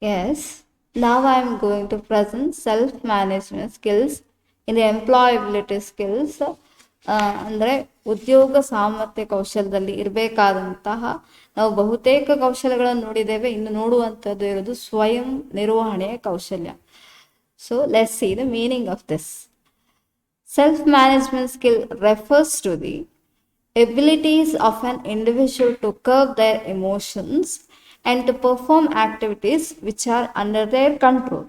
Yes, now I am going to present self-management skills in the employability skills. ಅಂದರೆ ಉದ್ಯೋಗ ಸಾಮರ್ಥ್ಯ ಕೌಶಲ್ಯದಲ್ಲಿ ಇರಬೇಕಾದಂತಹ ನಾವು ಬಹುತೇಕ ಕೌಶಲ್ಯಗಳನ್ನು ನೋಡಿದ್ದೇವೆ. ಇನ್ನು ನೋಡುವಂಥದ್ದು ಇರೋದು ಸ್ವಯಂ ನಿರ್ವಹಣೆಯ ಕೌಶಲ್ಯ. So let's see the meaning of this. Self-management skill refers to the abilities of an individual to curb their emotions and to perform activities which are under their control.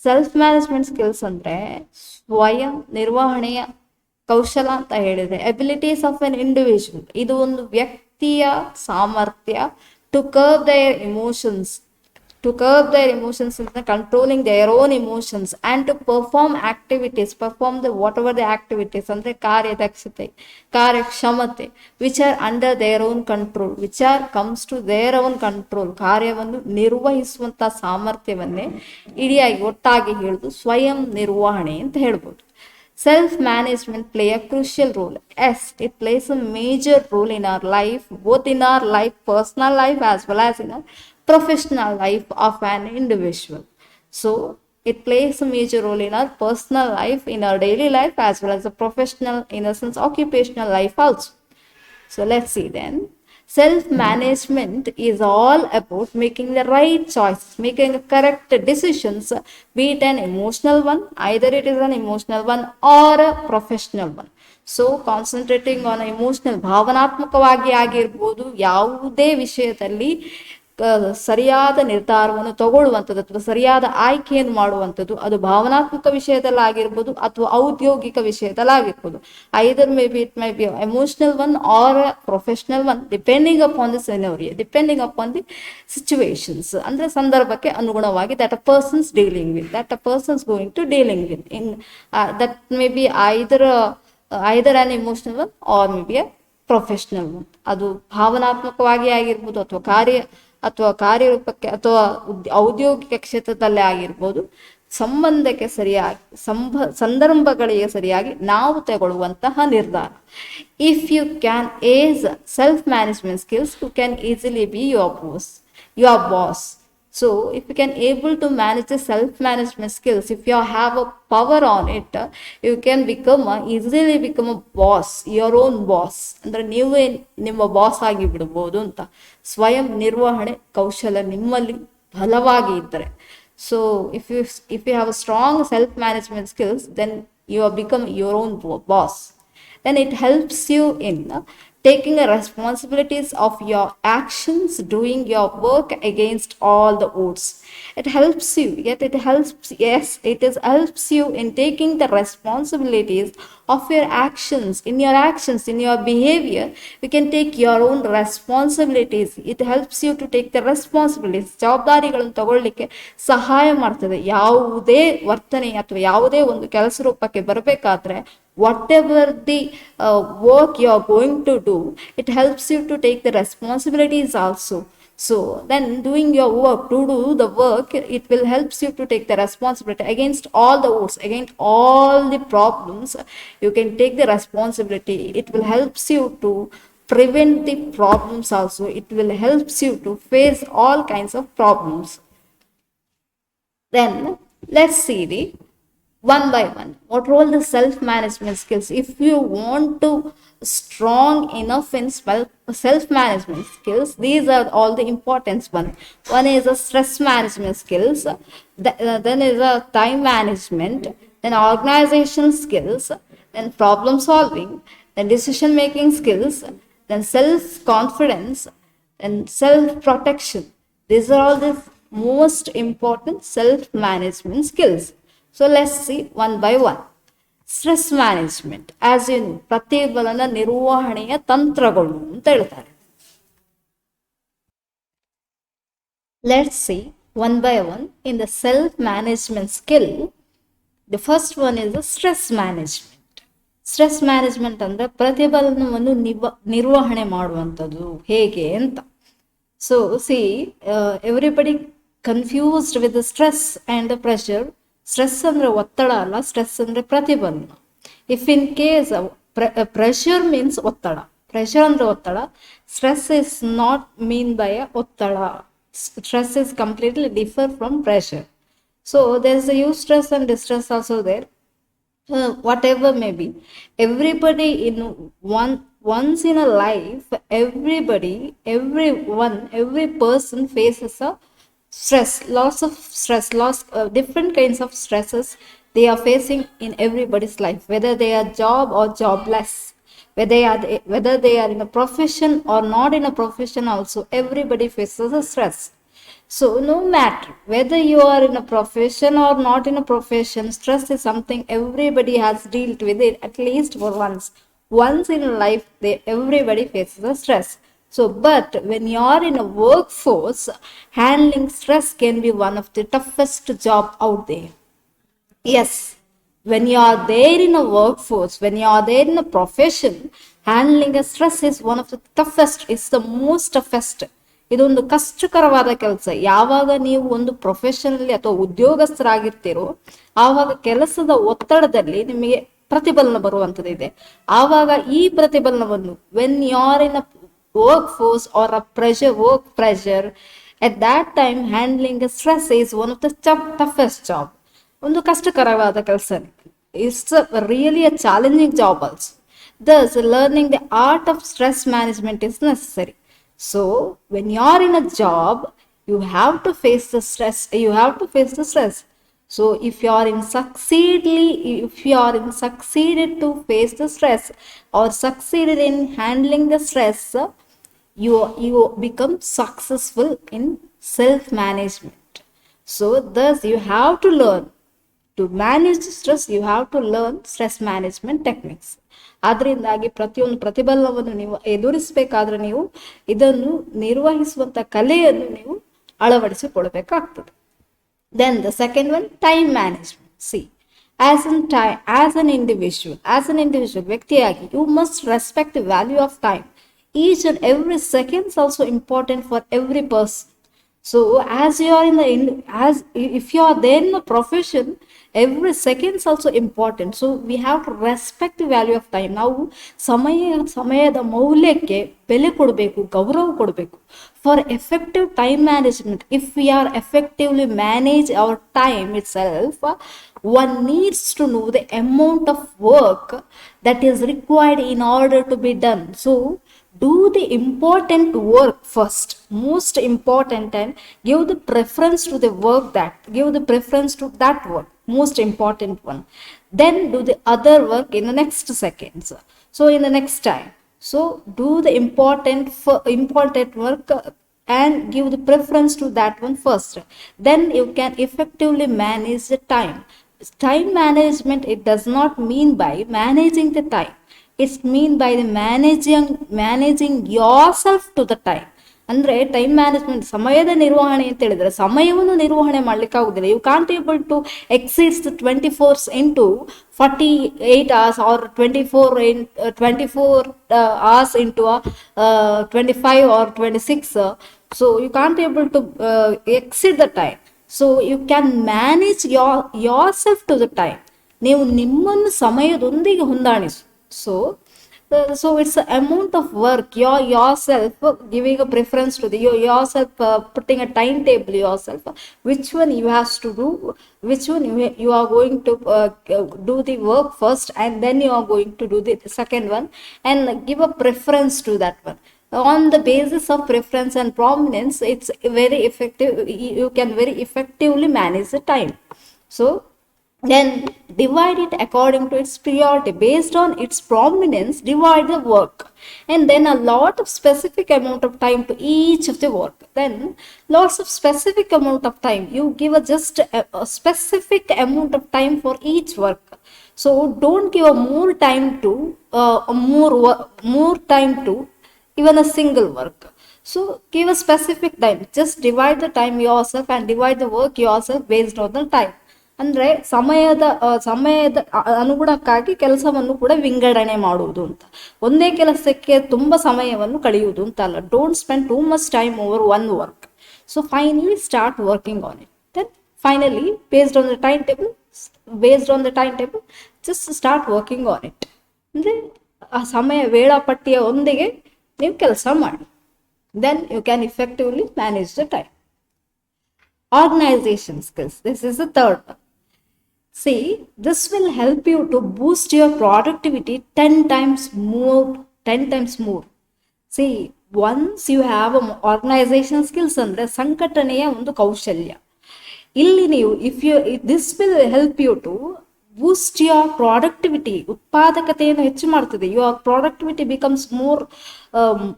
Self management skills ಅಂದರೆ ಸ್ವಯಂ ನಿರ್ವಹಣೆಯ ಕೌಶಲ ಅಂತ ಹೇಳಿದರೆ abilities of an individual, ಇದು ಒಂದು ವ್ಯಕ್ತಿಯ ಸಾಮರ್ಥ್ಯ to curb their emotions, to curb their emotions and controlling their own emotions and to perform activities, perform the whatever the activities ಅಂದ್ರೆ ಕಾರ್ಯದಕ್ಷತೆ, ಕಾರ್ಯಕ್ಷಮತೆ, which are under their own control, which are comes to their own control, ಕಾರ್ಯವನ್ನು ನಿರ್ವಹಿಸುವಂತ ಸಾಮರ್ಥ್ಯವನ್ನೇ ಇಡಿಯಾಗಿ ಒಟ್ಟಾಗಿ ಹೇಳುದು ಸ್ವಯಂ ನಿರ್ವಹಣೆ ಅಂತ ಹೇಳ್ಬೋದು. Self-management play a crucial role. Yes, it plays a major role in our life, both in our life, personal life as well as in our professional life of an individual. So it plays a major role in our personal life, in our daily life, as well as the professional, in a sense, occupational life also. So let's see then. Self-management is all about making the right choices, making correct decisions, be it an emotional one, either it is an emotional one or a professional one. So concentrating on emotional, ಭಾವನಾತ್ಮಕವಾಗಿ ಆಗಿರ್ಬೋದು, ಯಾವುದೇ ವಿಷಯದಲ್ಲಿ ಸರಿಯಾದ ನಿರ್ಧಾರವನ್ನು ತಗೊಳ್ಳುವಂಥದ್ದು ಅಥವಾ ಸರಿಯಾದ ಆಯ್ಕೆಯನ್ನು ಮಾಡುವಂಥದ್ದು, ಅದು ಭಾವನಾತ್ಮಕ ವಿಷಯದಲ್ಲಾಗಿರ್ಬೋದು ಅಥವಾ ಔದ್ಯೋಗಿಕ ವಿಷಯದಲ್ಲಾಗಿರ್ಬೋದು. Either may be it may be emotional one or professional one, depending upon the scenario, depending upon the situations, ಅಂದ್ರೆ ಸಂದರ್ಭಕ್ಕೆ ಅನುಗುಣವಾಗಿ that a person's dealing with, that a person's going to dealing with in that may be either an emotional one or may be a professional one. ಅದು ಭಾವನಾತ್ಮಕವಾಗಿ ಆಗಿರ್ಬೋದು ಅಥವಾ ಕಾರ್ಯರೂಪಕ್ಕೆ ಅಥವಾ ಔದ್ಯೋಗಿಕ ಕ್ಷೇತ್ರದಲ್ಲೇ ಆಗಿರ್ಬೋದು. ಸಂಬಂಧಕ್ಕೆ ಸರಿಯಾಗಿ ಸಂದರ್ಭಗಳಿಗೆ ಸರಿಯಾಗಿ ನಾವು ತಗೊಳ್ಳುವಂತಹ ನಿರ್ಧಾರ. If you can ace self management skills, you can easily be your boss. So if you can able to manage the self-management skills, if you have a power on it, you can easily become a boss, your own boss. ಅಂದ್ರೆ ನೀವೇ ನಿಮ್ಮ boss ಆಗಿ ಬಿಡಬಹುದು ಅಂತ. ಸ್ವಯಂ ನಿರ್ವಹಣೆ ಕೌಶಲ ನಿಮ್ಮಲ್ಲಿ ಬಲವಾಗಿ ಇದ್ದರೆ, so if you have a strong self-management skills, then you have become your own boss. Then it helps you in taking the responsibilities of your actions, doing your work against all the odds. It helps you, helps you in taking the responsibilities of your actions, in your behavior. You can take your own responsibilities. It helps you to take the responsibilities. ಜವಾಬ್ದಾರಿಗಳನ್ನು ತಗೊಳ್ಳಿಕ್ಕೆ ಸಹಾಯ ಮಾಡ್ತದೆ. ಯಾವುದೇ ವರ್ತನೆ ಅಥವಾ ಯಾವುದೇ ಒಂದು ಕೆಲಸ ರೂಪಕ್ಕೆ ಬರಬೇಕಾದ್ರೆ, whatever the work you are going to do, it helps you to take the responsibilities also. So then doing your work, to do the work, it will helps you to take the responsibility against all the odds, against all the problems. You can take the responsibility. It will helps you to prevent the problems also. It will helps you to face all kinds of problems. Then let's see the one by one what role the self-management skills. If you want to strong enough in self-management skills, these are all the important one is a stress management skills, then is a time management, then organization skills, then problem solving, then decision making skills, then self confidence, and self protection. These are all the most important self-management skills. So let's see one by one. Stress management, as in ಪ್ರತಿಫಲನ ನಿರ್ವಹಣೆಯ ತಂತ್ರಗಳು ಅಂತ ಹೇಳ್ತಾರೆ. Let's see one by one in the self-management skill. The first one is the stress management. Stress management ಅಂದ್ರೆ ಪ್ರತಿಫಲನವನ್ನು ನಿರ್ವಹಣೆ ಮಾಡುವಂಥದ್ದು ಹೇಗೆ ಅಂತ. So see, everybody confused with the stress and the pressure. Stress ಅಂದ್ರೆ ಒತ್ತಡ ಅಲ್ಲ, ಸ್ಟ್ರೆಸ್ ಅಂದ್ರೆ ಪ್ರತಿಫಲನ. If in case pressure means ಒತ್ತಡ, ಪ್ರೆಷರ್ ಅಂದ್ರೆ ಒತ್ತಡ, stress is not mean by ಒತ್ತಡ. Stress is completely different from pressure. So there's a eustress and distress also there. Whatever may be, everybody in once in a life, every person faces a stress, lots of stress, lots different kinds of stresses they are facing in everybody's life, whether they are job or jobless, whether they are in a profession or not in a profession, also everybody faces a stress. So, no matter whether you are in a profession or not in a profession, stress is something everybody has dealt with it at least for once. Once in life, everybody faces a stress. So, but when you are in a workforce, handling stress can be one of the toughest job out there. Yes, when you are there in a workforce, when you are there in a profession, handling a stress is one of the toughest, it's the most toughest. ಇದೊಂದು ಕಷ್ಟಕರವಾದ ಕೆಲಸ. ಯಾವಾಗ ನೀವು ಒಂದು ಪ್ರೊಫೆಷನಲ್ಲಿ ಅಥವಾ ಉದ್ಯೋಗಸ್ಥರಾಗಿರ್ತೀರೋ ಆವಾಗ ಕೆಲಸದ ಒತ್ತಡದಲ್ಲಿ ನಿಮಗೆ ಪ್ರತಿಫಲನ ಬರುವಂತದಿದೆ. ಆವಾಗ ಈ ಪ್ರತಿಫಲನವನ್ನು when you are in a work force or a pressure, work pressure, at that time handling a stress is one of the toughest job. ಒಂದು ಕಷ್ಟಕರವಾದ ಕೆಲಸ. It's really a challenging job also. Thus, learning the art of stress management is necessary. So, when you are in a job, you have to face the stress. You have to face the stress. So, if you are succeeded to face the stress or succeeded in handling the stress, you become successful in self management. So, thus you have to learn to manage stress. You have to learn stress management techniques. ಆದ್ರಿಂದಾಗಿ ಪ್ರತಿಯೊಂದು ಪ್ರತಿಫಲನವನ್ನು ನೀವು ಎದುರಿಸಬೇಕಾದ್ರೆ ನೀವು ಇದನ್ನು ನಿರ್ವಹಿಸುವಂತ ಕಲೆಯನ್ನು ನೀವು ಅಳವಡಿಸಿಕೊಳ್ಬೇಕಾಗ್ತದೆ. Then the second one, time management. See, as an individual, ವ್ಯಕ್ತಿಯಾಗಿ you must respect the value of time. Each and every second is also important for every person. So as you are if you are there in the profession, every second is also important. So we have to respect the value of time. ನಾವು ಸಮಯದ ಮೌಲ್ಯಕ್ಕೆ ಬೆಲೆ ಕೊಡಬೇಕು, ಗೌರವ ಕೊಡಬೇಕು. For effective time management, if we are effectively manage our time itself, one needs to know the amount of work that is required in order to be done. So do the important work first, most important, and give the preference to the work that work, most important one. Then do the other work in the next seconds. So in the next time. So do the important work and give the preference to that one first. Then you can effectively manage the time. Time management, it does not mean by managing the time. It's mean by the managing yourself to the time. ಅಂದ್ರೆ time management, ಸಮಯದ ನಿರ್ವಹಣೆ ಅಂತ ಹೇಳಿದ್ರೆ ಸಮಯವನ್ನು ನಿರ್ವಹಣೆ ಮಾಡ್ಲಿಕ್ಕೆ ಆಗುದಿಲ್ಲ. You can't able to exceeds 24 into 48 hours or 24 hours into 25 or 26. So you can't able to exceed the time. So you can manage yourself to the time. ನೀವು ನಿಮ್ಮನ್ನು ಸಮಯದೊಂದಿಗೆ ಹೊಂದಾಣಿಸು. So it's an amount of work. Yourself giving a preference to yourself, putting a timetable yourself, which one you have to do, which one you are going to do the work first, and then you are going to do the second one, and give a preference to that one. On the basis of preference and prominence, it's very effective. You can very effectively manage the time. So then divide it according to its priority. Based on its prominence, divide the work, and then a lot of specific amount of time to each of the work. Then lots of specific amount of time, you give just a specific amount of time for each work. So don't give a more time to even a single work. So give a specific time. Just divide the time yourself and divide the work yourself based on the time. ಅಂದ್ರೆ ಸಮಯದ ಅನುಗುಣಕ್ಕಾಗಿ ಕೆಲಸವನ್ನು ಕೂಡ ವಿಂಗಡಣೆ ಮಾಡುವುದು ಅಂತ. ಒಂದೇ ಕೆಲಸಕ್ಕೆ ತುಂಬಾ ಸಮಯವನ್ನು ಕಳೆಯುವುದು ಅಂತ ಅಲ್ಲ. Don't spend too much time over one work. So finally start working on it. Then finally based on the time table just start working on it. ಅಂದ್ರೆ ಆ ಸಮಯ ವೇಳಾಪಟ್ಟಿಯ ಒಂದಿಗೆ ನೀವು ಕೆಲಸ ಮಾಡಿ. Then you can effectively manage the time. Organization skills. This is the third one. See, this will help you to boost your productivity 10 times more, 10 times more. See, once you have organizational skills ಅಂದ್ರೆ ಸಂಘಟನೆಯ ಒಂದು ಕೌಶಲ್ಯ. ಇಲ್ಲಿ ನೀವು this will help you to boost your productivity, ಉತ್ಪಾದಕತೆಯನ್ನು ಹೆಚ್ಚು ಮಾಡ್ತದೆ. Your productivity becomes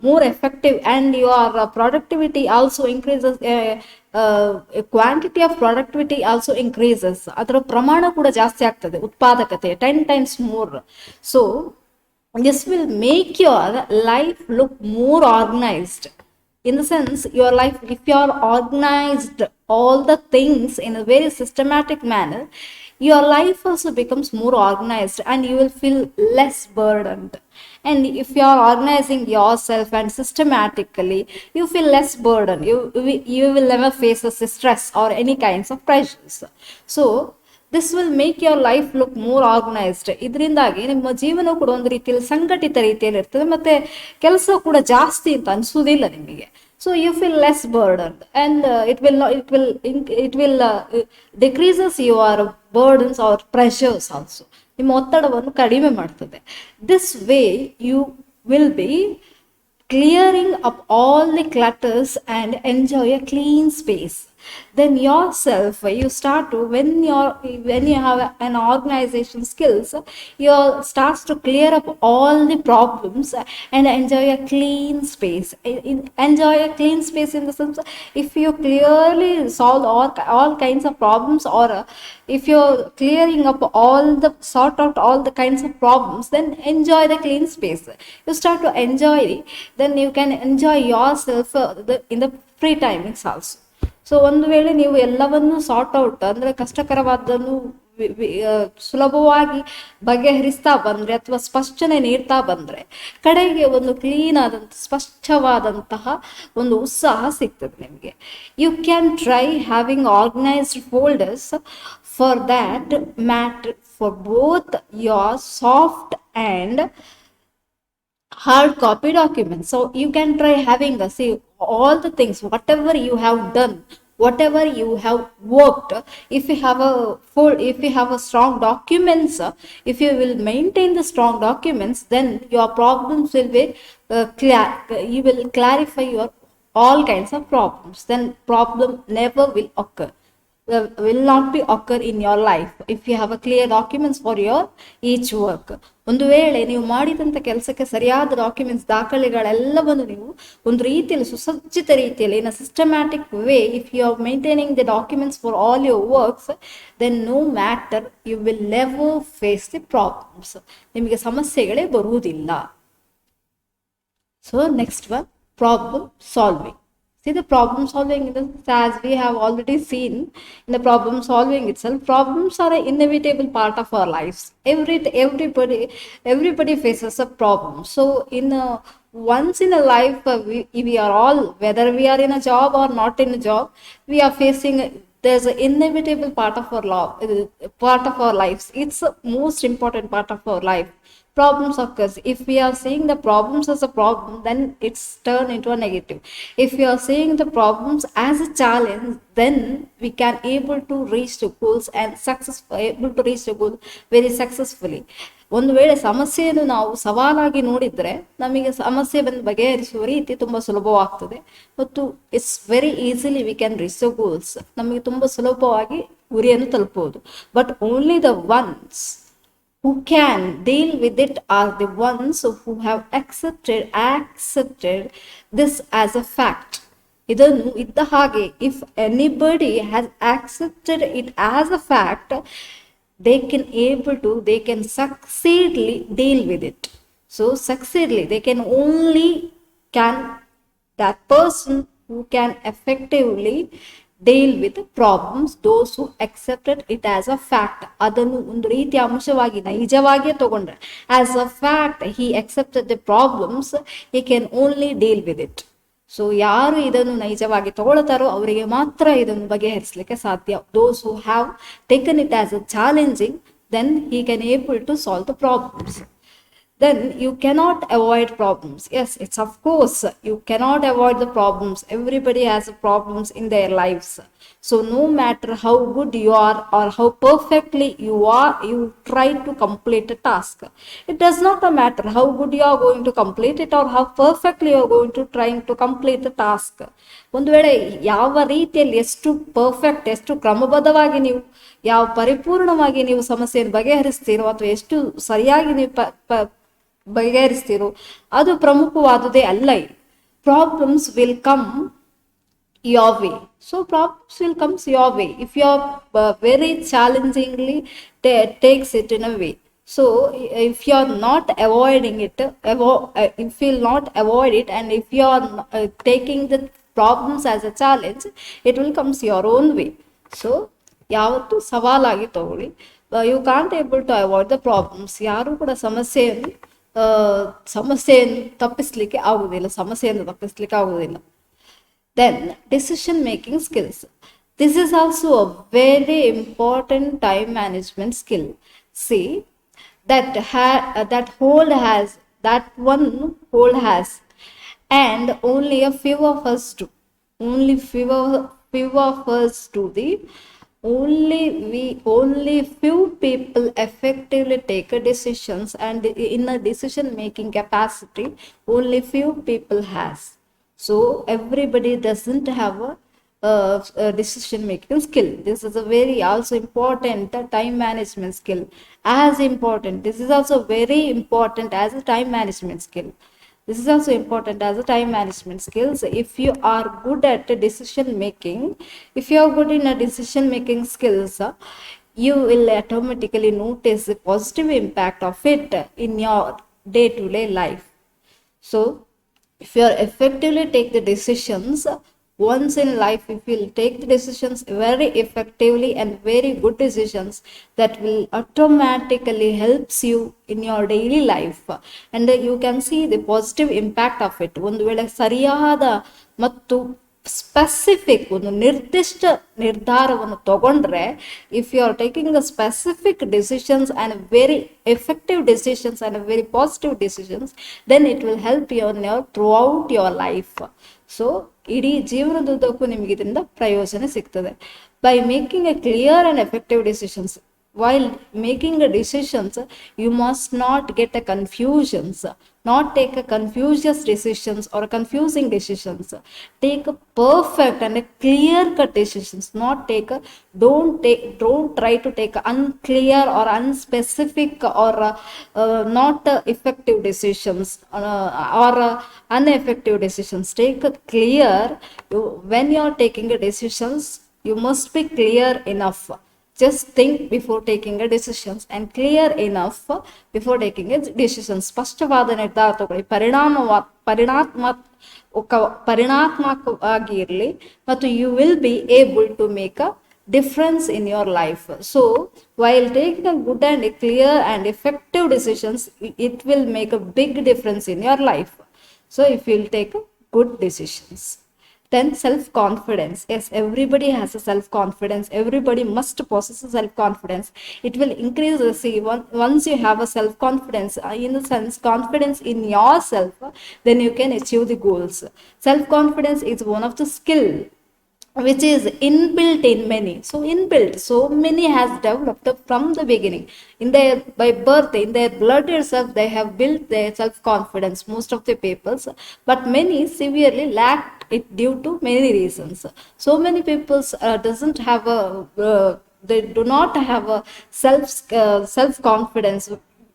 more effective and your productivity also increases, quantity of productivity also increases. ಅದರ ಪ್ರಮಾಣ ಕೂಡ ಜಾಸ್ತಿ ಆಗ್ತದೆ, ಉತ್ಪಾದಕತೆ 10 times more. So this will make your life look more organized. In the sense, your life, if you are organized all the things in a very systematic manner, your life also becomes more organized and you will feel less burdened. And if you are organizing yourself and systematically, you feel less burden. You will never face a stress or any kinds of pressures. So this will make your life look more organised. ಇದರಿಂದಾಗಿ ನಿಮ್ಮ ಜೀವನ ಕೂಡ ಒಂದು ರೀತಿಯಲ್ಲಿ ಸಂಘಟಿತ ರೀತಿಯಲ್ಲಿ ಇರ್ತದೆ, ಮತ್ತೆ ಕೆಲಸ ಕೂಡ ಜಾಸ್ತಿ ಅಂತ ಅನಿಸೋದಿಲ್ಲ ನಿಮಗೆ. So you feel less burden and it will decreases your burdens or pressures also. ನಿಮ್ಮ ಒತ್ತಡವನ್ನು ಕಡಿಮೆ ಮಾಡ್ತದೆ. This way you will be clearing up all the clutters and enjoy a clean space. Then yourself, you start to, when you have an organization skills, you starts to clear up all the problems and enjoy a clean space. Enjoy a clean space in the sense, if you clearly solve all kinds of problems, or if you're clearing up sort out all the kinds of problems, then enjoy the clean space. You start to enjoy it, then you can enjoy yourself in the free timings also. So ಒಂದು ವೇಳೆ ನೀವು ಎಲ್ಲವನ್ನು sort out ಅಂದರೆ ಕಷ್ಟಕರವಾದನ್ನು ಸುಲಭವಾಗಿ ಬಗೆಹರಿಸ್ತಾ ಬಂದರೆ ಅಥವಾ ಸ್ಪಷ್ಟನೆ ನೀಡ್ತಾ ಬಂದರೆ, ಕಡೆಗೆ ಒಂದು ಕ್ಲೀನ್ ಆದಂಥ ಸ್ಪಷ್ಟವಾದಂತಹ ಒಂದು ಉತ್ಸಾಹ ಸಿಗ್ತದೆ ನಿಮಗೆ. You can try having organised folders for that matter for both your soft and hard copy documents. So you can try having all the things, whatever you have done, whatever you have worked, if you have a strong documents, if you will maintain the strong documents, then your problems will be you will clarify your all kinds of problems. Then problem never will not be occur in your life if you have a clear documents for your each work. ಒಂದು ವೇಳೆ ನೀವು ಮಾಡಿದಂಥ ಕೆಲಸಕ್ಕೆ ಸರಿಯಾದ documents, ದಾಖಲೆಗಳೆಲ್ಲವನ್ನು ನೀವು ಒಂದು ರೀತಿಯಲ್ಲಿ ಸುಸಜ್ಜಿತ ರೀತಿಯಲ್ಲಿ in a systematic way, if you are maintaining the documents for all your works, then no matter, you will never face the problems. ನಿಮಗೆ ಸಮಸ್ಯೆಗಳೇ ಬರುವುದಿಲ್ಲ. So next one, problem solving. See, the problem solving, as we have already seen in the problem solving itself, problems are an inevitable part of our lives. Everybody faces a problem. So once in a life, we are all, whether we are in a job or not in a job, we are facing, there's an inevitable part of our lives. It's the most important part of our life. Problems occurs. If we are seeing the problems as a problem, then it's turned into a negative. If we are seeing the problems as a challenge, then we can able to reach the goals and able to reach the goal very successfully. ಒಂದು ವೇಳೆ ಸಮಸ್ಯೆಯನ್ನು ನಾವು ಸವಾಲಾಗಿ ನೋಡಿದ್ರೆ ನಮಗೆ ಸಮಸ್ಯೆ ಬಗೆಹರಿಸುವ ರೀತಿ ತುಂಬ ಸುಲಭವಾಗ್ತದೆ, ಮತ್ತು it's very easily we can reach the goals. ನಮಗೆ ತುಂಬ ಸುಲಭವಾಗಿ ಗುರಿಯನ್ನು ತಲುಪಬಹುದು. But only the ones who can deal with it are the ones who have accepted this as a fact. Idannu idda hage, if anybody has accepted it as a fact, they can succeedly deal with it. So succeedly, that person who can effectively deal with the problems, those who accepted it as a fact. ಅದನ್ನು ಒಂದು ರೀತಿಯ ಅಂಶವಾಗಿ ನೈಜವಾಗಿಯೇ ತಗೊಂಡ್ರೆ, as a fact he accepted the problems, he can only deal with it. So ಯಾರು ಇದನ್ನು ನೈಜವಾಗಿ ತಗೊಳ್ತಾರೋ ಅವರಿಗೆ ಮಾತ್ರ ಇದನ್ನು ಬಗೆಹರಿಸಲಿಕ್ಕೆ ಸಾಧ್ಯ. those who have taken it as a challenging, then he can able to solve the problems. then you cannot avoid problems. Yes, it's of course you cannot avoid the problems. Everybody has problems in their lives. So no matter how good you are or how perfectly you are, you try to complete a task. It does not matter how good you are going to complete it or how perfectly you are going to trying to complete the task. ಒಂದು ವೇಳೆ ಯಾವ ರೀತಿಯಲ್ಲಿ ಎಷ್ಟು perfect, ಎಷ್ಟು ಕ್ರಮಬದ್ಧವಾಗಿ ನೀವು ಯಾವ ಪರಿಪೂರ್ಣವಾಗಿ ನೀವು ಸಮಸ್ಯೆಯನ್ನು ಬಗೆಹರಿಸ್ತೀರೋ ಅಥವಾ ಎಷ್ಟು ಸರಿಯಾಗಿ ನೀವು ಬಗೆಹರಿಸ್ತೀರೋ ಅದು ಪ್ರಮುಖವಾದುದೇ ಅಲ್ಲ. Problems will come your way. So problems will come your way if you are very challengingly takes it in a way. So if you are not avoiding it, if you will not avoid it, and if you are taking the problems as a challenge, it will comes your own way. So ಯಾವತ್ತು ಸವಾಲಾಗಿ ತಗೊಳ್ಳಿ. You can't able to avoid the problems. ಯಾರು ಕೂಡ ಸಮಸ್ಯೆಯನ್ನು ತಪ್ಪಿಸ್ಲಿಕ್ಕೆ ಆಗುವುದಿಲ್ಲ, ಸಮಸ್ಯೆಯನ್ನು ತಪ್ಪಿಸ್ಲಿಕ್ಕೆ ಆಗುವುದಿಲ್ಲ. Then decision making skills. This is also a very important time management skill. See, that one hold has, and only a few of us do. Only few of us do the. Only few people effectively take a decisions, and in a decision making capacity, only few people has. So everybody doesn't have a decision making skill. This is a very also important time management skill. As important, this is also very important as a time management skill. This is also important as a time management skills. If you are good at decision making, if you are good in a decision making skills, you will automatically notice the positive impact of it in your day-to-day life. So if you are effectively take the decisions once in life, if you will take the decisions very effectively and very good decisions, that will automatically helps you in your daily life, and you can see the positive impact of it. ಒಂದು ವೇಳೆ ಸರಿಯಾದ ಮತ್ತು specific ಒಂದು ನಿರ್ದಿಷ್ಟ ನಿರ್ಧಾರವನ್ನು ತಗೊಂಡ್ರೆ, if you are taking the specific decisions and very effective decisions and very positive decisions, then it will help you in your throughout your life. So ಇಡೀ ಜೀವನದುದ್ದಕ್ಕೂ ನಿಮಗೆ ಇದರಿಂದ ಪ್ರಯೋಜನ ಸಿಗ್ತದೆ. By making a clear and effective decisions. While making a decisions, you must not get a confusions, not take a confused decisions or confusing decisions. Take a perfect and a clear cut decisions. Not take a, don't try to take unclear or unspecific or not effective decisions or ineffective decisions. Take a clear. When you are taking a decisions, you must be clear enough. Just think before taking a decisions and clear enough before taking a decision. ಸ್ಪಷ್ಟವಾದ ನಿರ್ಧಾರ ತಗೊಳ್ಳಿ, ಪರಿಣಾತ್ಮಕವಾಗಿ ಇರಲಿ, ಮತ್ತು you will be able to make a difference in your life. So while taking a good and a clear and effective decisions, it will make a big difference in your life. So if you will take good decisions. Then self-confidence. Yes, everybody has a self-confidence. Everybody must possess a self-confidence. It will increase. See, once you have a self-confidence, in the sense confidence in yourself, then you can achieve the goals. Self-confidence is one of the skill which is inbuilt in many. So inbuilt, so many has developed from the beginning. In their, by birth, in their blood itself, they have built their self-confidence, most of the peoples, but many severely lacked it due to many reasons. So many peoples doesn't have a they do not have a self confidence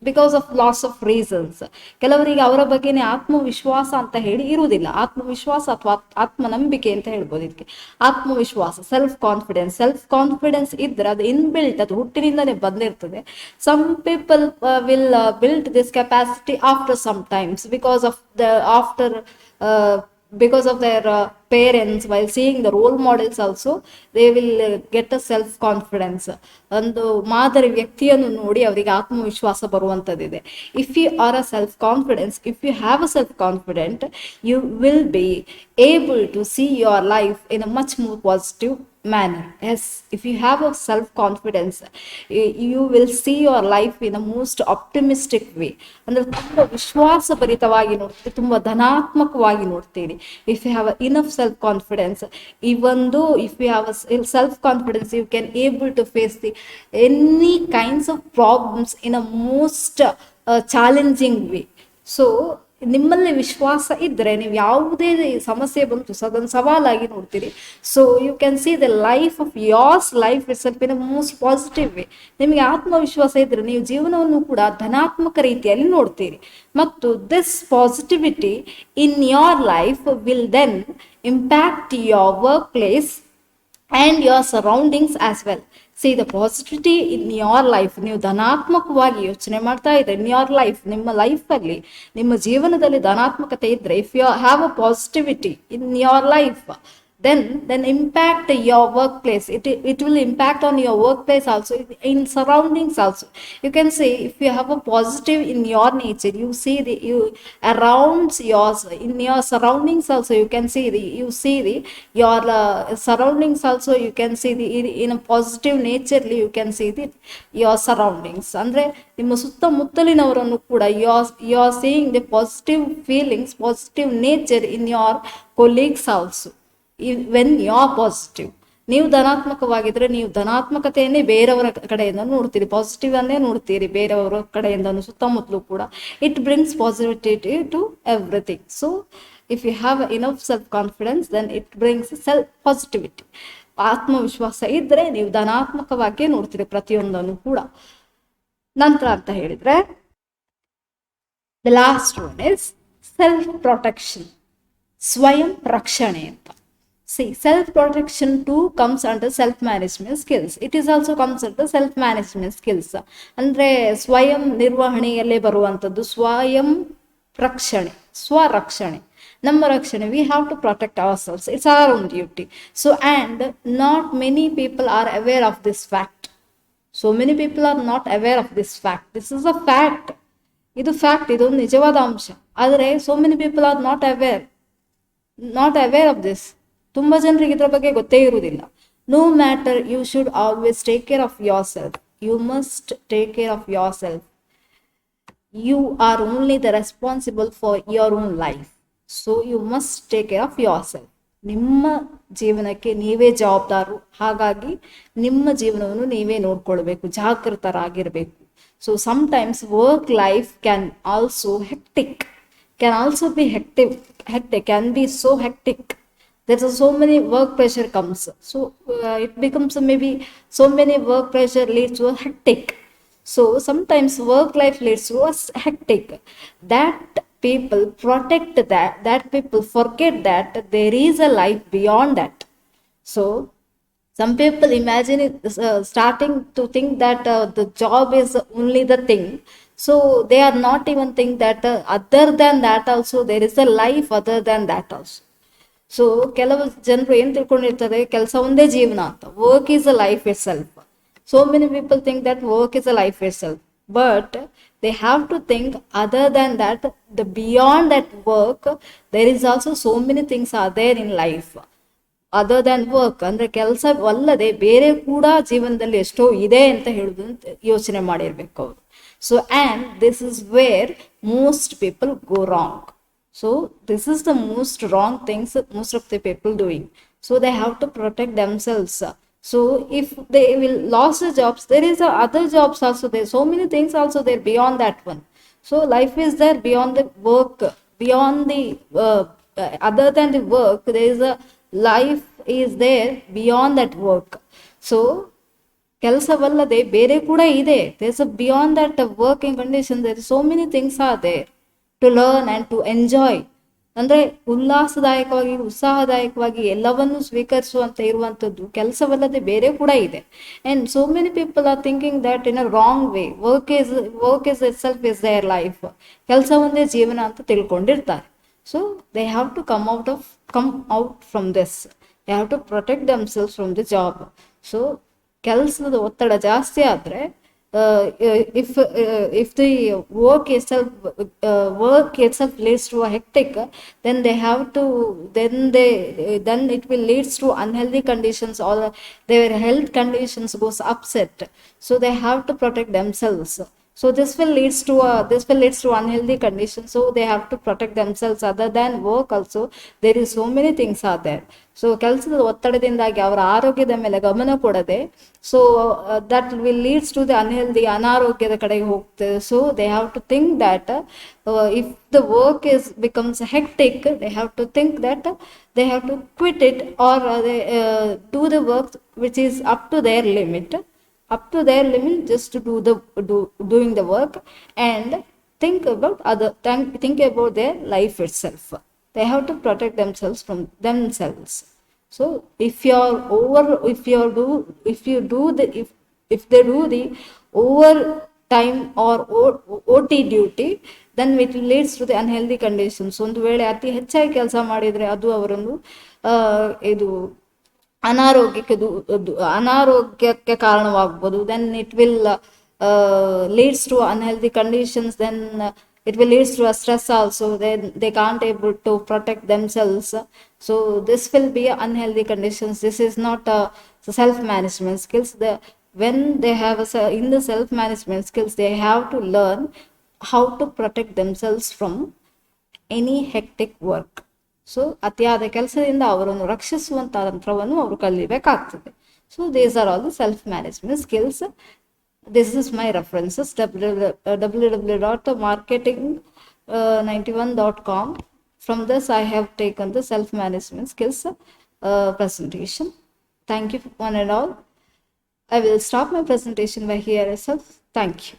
because of loss of reasons. ಕೆಲವರಿಗೆ ಅವರ ಬಗ್ಗೆನೇ ಆತ್ಮವಿಶ್ವಾಸ ಅಂತ ಹೇಳಿ ಇರುವುದಿಲ್ಲ. ಆತ್ಮವಿಶ್ವಾಸ ಅಥವಾ ಆತ್ಮನಂಬಿಕೆ ಅಂತ ಹೇಳ್ಬೋದು. ಇದಕ್ಕೆ ಆತ್ಮವಿಶ್ವಾಸ, ಸೆಲ್ಫ್ ಕಾನ್ಫಿಡೆನ್ಸ್ ಇದ್ರೆ ಅದು ಇನ್ಬಿಲ್ಟ್, ಅದು ಹುಟ್ಟಿನಿಂದನೇ ಬಂದಿರ್ತದೆ. Some people will build this capacity after some times because of their parents, while seeing the role models also, they will get a self confidence. ಒಂದು ಮಾದರಿ ವ್ಯಕ್ತಿಯನ್ನು ನೋಡಿ ಅವರಿಗೆ ಆತ್ಮವಿಶ್ವಾಸ ಬರುವಂತದ್ದಿದೆ. If you are a self confidence, if you have a self confident, you will be able to see your life in a much more positive manner. Yes, if you have a self confidence, you will see your life in a most optimistic way. ಅಂದ್ರೆ ತುಂಬಾ ವಿಶ್ವಾಸಭರಿತವಾಗಿ ನೋಡ್ತೀರಿ, ತುಂಬಾ ಧನಾತ್ಮಕವಾಗಿ ನೋಡ್ತೀರಿ. If you have enough self confidence, even though if you have a self confidence, you can able to face the any kinds of problems in a most challenging way. So ನಿಮ್ಮಲ್ಲಿ ವಿಶ್ವಾಸ ಇದ್ದರೆ ನೀವು ಯಾವುದೇ ಸಮಸ್ಯೆ ಬಂತು ಅದನ್ನು ಸವಾಲಾಗಿ ನೋಡ್ತೀರಿ. So you can see the life of yours life itself in a most positive way. ನಿಮಗೆ ಆತ್ಮವಿಶ್ವಾಸ ಇದ್ದರೆ ನೀವು ಜೀವನವನ್ನು ಕೂಡ ಧನಾತ್ಮಕ ರೀತಿಯಲ್ಲಿ ನೋಡ್ತೀರಿ. ಮತ್ತು this positivity in your life will then impact your workplace and your surroundings as well. See the positivity in your life. ನೀವು ಧನಾತ್ಮಕವಾಗಿ ಯೋಚನೆ ಮಾಡ್ತಾ ಇದ್ರೆ in your life, ನಿಮ್ಮ ಲೈಫಲ್ಲಿ, ನಿಮ್ಮ ಜೀವನದಲ್ಲಿ ಧನಾತ್ಮಕತೆ ಇದ್ರೆ, if you have a positivity in your life, then impact your workplace. It will impact on your workplace also, in surroundings also. You can say if you have a positive in your nature, you see you around yours, in your surroundings also you can see your surroundings also, you can see in a positive naturely you can see your surroundings. ಅಂದ್ರೆ ನಿಮ್ಮ ಸುತ್ತಮುತ್ತಲಿನವರನ್ನು ಕೂಡ you are seeing the positive feelings, positive nature in your colleagues also. When you are positive, ನೀವು ಧನಾತ್ಮಕವಾಗಿದ್ರೆ ನೀವು ಧನಾತ್ಮಕತೆಯನ್ನೇ ಬೇರೆಯವರ ಕಡೆಯಿಂದ ನೋಡ್ತೀರಿ, positive ಅನ್ನೇ ನೋಡ್ತೀರಿ ಬೇರೆಯವರ ಕಡೆಯಿಂದ ಸುತ್ತಮುತ್ತಲೂ ಕೂಡ. It brings positivity to everything. So if you have enough self confidence then it brings self positivity. ಆತ್ಮವಿಶ್ವಾಸ ಇದ್ರೆ ನೀವು ಧನಾತ್ಮಕವಾಗಿಯೇ ನೋಡ್ತೀರಿ ಪ್ರತಿಯೊಂದನ್ನು ಕೂಡ. ನಂತರ ಅಂತ ಹೇಳಿದ್ರೆ the last one is self protection, ಸ್ವಯಂ ರಕ್ಷಣೆ ಅಂತ. See, self-protection too comes under self-management skills. It is also comes under self-management skills. ಅಂದ್ರೆ ಸ್ವಯಂ ನಿರ್ವಹಣೆಯಲ್ಲೇ ಬರುವಂಥದ್ದು ಸ್ವಯಂ ರಕ್ಷಣೆ, ಸ್ವರಕ್ಷಣೆ, ನಮ್ಮ ರಕ್ಷಣೆ. We have to protect ourselves. It's our own duty. So, and not many people are aware of this fact. So many people are not aware of this fact. This is a fact. ಇದು fact, ಇದು ನಿಜವಾದ ಅಂಶ. ಆದರೆ so many people are not aware of this. ತುಂಬ ಜನರಿಗೆ ಇದ್ರ ಬಗ್ಗೆ ಗೊತ್ತೇ ಇರುವುದಿಲ್ಲ. No matter, you should always take care of yourself. You must take care of yourself. You are only the responsible for your own life. So you must take care of yourself. ನಿಮ್ಮ ಜೀವನಕ್ಕೆ ನೀವೇ ಜವಾಬ್ದಾರು. ಹಾಗಾಗಿ ನಿಮ್ಮ ಜೀವನವನ್ನು ನೀವೇ ನೋಡ್ಕೊಳ್ಬೇಕು, ಜಾಗೃತರಾಗಿರ್ಬೇಕು. So sometimes work life can also hectic, can also be hectic, can be so hectic. There's so many work pressure comes, so it becomes maybe so many work pressure leads to a hectic. So sometimes work life leads to a hectic. That people protect that people forget that there is a life beyond that. So some people imagine it, starting to think that the job is only the thing. So they are not even think that other than that also there is a life other than that also. So ಕೆಲವು ಜನರು ಏನ್ ತಿಳ್ಕೊಂಡಿರ್ತಾರೆ, ಕೆಲಸ ಒಂದೇ ಜೀವನ ಅಂತ. Work is a life itself. So many people think that work is a life itself, but they have to think other than that, the beyond that work there is also so many things are there in life other than work. ಅಂದ್ರೆ ಕೆಲಸವಲ್ಲದೆ ಬೇರೆ ಕೂಡ ಜೀವನದಲ್ಲಿ ಎಷ್ಟೋ ಇದೆ ಅಂತ ಹೇಳುದು ಯೋಚನೆ ಮಾಡಿರ್ಬೇಕು ಅವರು. So and this is where most people go wrong. So this is the most wrong things most of the people doing. So they have to protect themselves. So if they will lose the jobs, there is other jobs also. There so many things also there beyond that one. So life is there beyond the work, beyond the other than the work. There is a life is there beyond that work. So ಕೆಲಸವಲ್ಲದೆ ಬೇರೆ ಕೂಡ ಇದೆ. There is a beyond that working condition. There is so many things are there to learn and to enjoy. ಅಂದ್ರೆ ಉಲ್ಲಾಸದಾಯಕವಾಗಿ, ಉತ್ಸಾಹದಾಯಕವಾಗಿ ಎಲ್ಲವನ್ನೂ ಸ್ವೀಕರಿಸುವಂತ ಇರುವಂತದ್ದು ಕೆಲಸವಲ್ಲದೆ ಬೇರೆ ಕೂಡ ಇದೆ. And so many people are thinking that in a wrong way. Work is itself is their life. ಕೆಲಸ ಒಂದೇ ಜೀವನ ಅಂತ ತಿಳ್ಕೊಂಡಿರ್ತಾರೆ. So they have to come out from this. They have to protect themselves from the job. So ಕೆಲಸದ ಒತ್ತಡ ಜಾಸ್ತಿ ಆದ್ರೆ if the work itself leads to a hectic, then they have to, then it will leads to unhealthy conditions, or their health conditions goes upset, so they have to protect themselves. So this will leads to unhealthy conditions, so they have to protect themselves. Other than work also, there is so many things are there. So ಕೆಲಸದ ಒತ್ತಡದಿಂದಾಗಿ ಅವರ ಆರೋಗ್ಯದ ಮೇಲೆ ಗಮನ ಕೊಡದೆ, so that will leads to the unhealthy, ಅನಾರೋಗ್ಯದ ಕಡೆಗೆ ಹೋಗ್ತದೆ. So they have to think that if the work is becomes hectic, they have to think that they have to quit it, or they do the work which is up to their limit, just to doing the work, and think about their life itself. They have to protect themselves from themselves. So if they do the overtime or OT duty, then it leads to the unhealthy conditions. ಒಂದು ವೇಳೆ ಅತಿ ಹೆಚ್ಚಾಗಿ ಕೆಲಸ ಮಾಡಿದರೆ ಅದು ಅವರನ್ನು ಇದು ಅನಾರೋಗ್ಯಕ್ಕೆ ಕಾರಣವಾಗಬಹುದು. Then it will leads to unhealthy conditions. Then it will leads to a stress also. They can't able to protect themselves. So this will be unhealthy conditions. This is not self management skills. When they have in the self management skills, they have to learn how to protect themselves from any hectic work. So ಅತಿಯಾದ ಕೆಲಸದಿಂದ ಅವರನ್ನು ರಕ್ಷಿಸುವಂಥ ತಂತ್ರವನ್ನು ಅವರು ಕಲಿಬೇಕಾಗ್ತದೆ. So these are all the self management skills. This is my references, www.marketing91.com. From this I have taken the self management skills presentation. Thank you one and all. I will stop my presentation by here itself. Thank you.